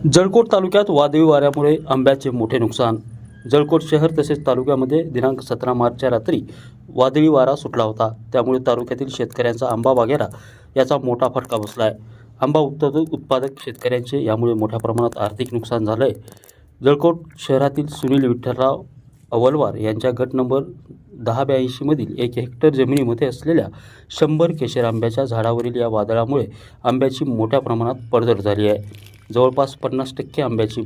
जळकोट तालुक्यात वादळी वाऱ्यामुळे आंब्याचे मोठे नुकसान. जळकोट शहर तसेच तालुक्यामध्ये दिनांक 17 मार्चच्या रात्री वादळी वारा सुटला होता. त्यामुळे तालुक्यातील शेतकऱ्यांचा आंबा बागेला याचा मोठा फटका बसला आहे. आंबा उत्पादक शेतकऱ्यांचे यामुळे मोठ्या प्रमाणात आर्थिक नुकसान झालं आहे. जळकोट शहरातील सुनील विठ्ठलराव अवलवार यांच्या गट नंबर 1082 मधील 1 हेक्टर जमिनीमध्ये असलेल्या 100 केशर आंब्याच्या झाडावरील या वादळामुळे आंब्याची मोठ्या प्रमाणात पडझड झाली आहे. जवळपास 50% आंब्याची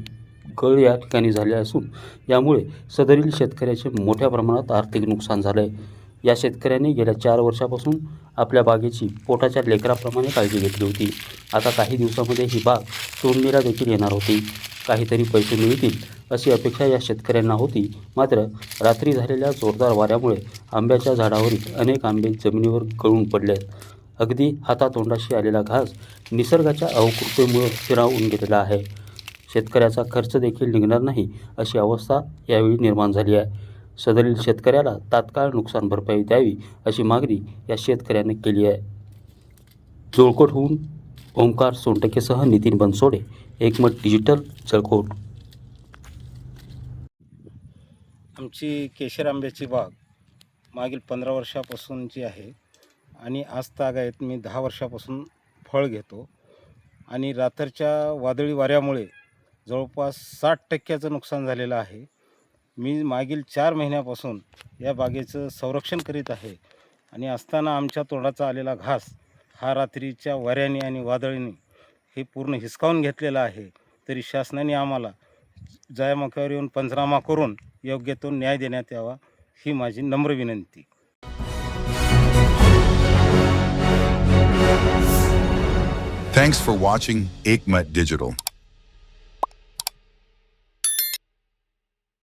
गळ या ठिकाणी झाली असून यामुळे सदरील शेतकऱ्याचे मोठ्या प्रमाणात आर्थिक नुकसान झाले आहे. या शेतकऱ्यांनी गेल्या 4 वर्षापासून आपल्या बागेची पोटाच्या लेकराप्रमाणे काळजी घेतली होती. आता काही दिवसामध्ये ही बाग तोडणीला देखील येणार होती. काहीतरी पैसे मिळतील अशी अपेक्षा या शेतकऱ्यांना होती. मात्र रात्री झालेल्या जोरदार वाऱ्यामुळे आंब्याच्या झाडावरील अनेक आंबे जमिनीवर गळून पडले आहेत. अगदी हातातोंडाशी आलेला घास निसर्गाच्या अवकृपेमुळे हिरावून गेलेला आहे. शेतकऱ्याचा खर्च देखील निघणार नाही अशी अवस्था यावेळी निर्माण झाली आहे. सदरील शेतकऱ्याला तात्काळ नुकसान भरपाई द्यावी अशी मागणी या शेतकऱ्याने केली आहे. जळकोटहून ओंकार सोनटकेसह नितीन बनसोडे, एकमत डिजिटल, जळकोट. आमची केशर आंब्याची बाग मागील 15 वर्षापासूनची आहे आणि आज तागायत मी 10 वर्षापासून फळ घेतो आणि रात्रीच्या वादळी वाऱ्यामुळे जवळपास 60% नुकसान झालेलं आहे. मी मागील 4 महिन्यापासून या बागेचं संरक्षण करीत आहे आणि असताना आमच्या तोंडाचा आलेला घास हा रात्रीच्या वाऱ्याने आणि वादळीने हे पूर्ण हिसकावून घेतलेला आहे. तरी शासनाने आम्हाला जायामोक्यावर येऊन पंचनामा करून योग्य तो न्याय देण्यात यावा ही माझी नम्र विनंती. Thanks for watching Ekmat Digital.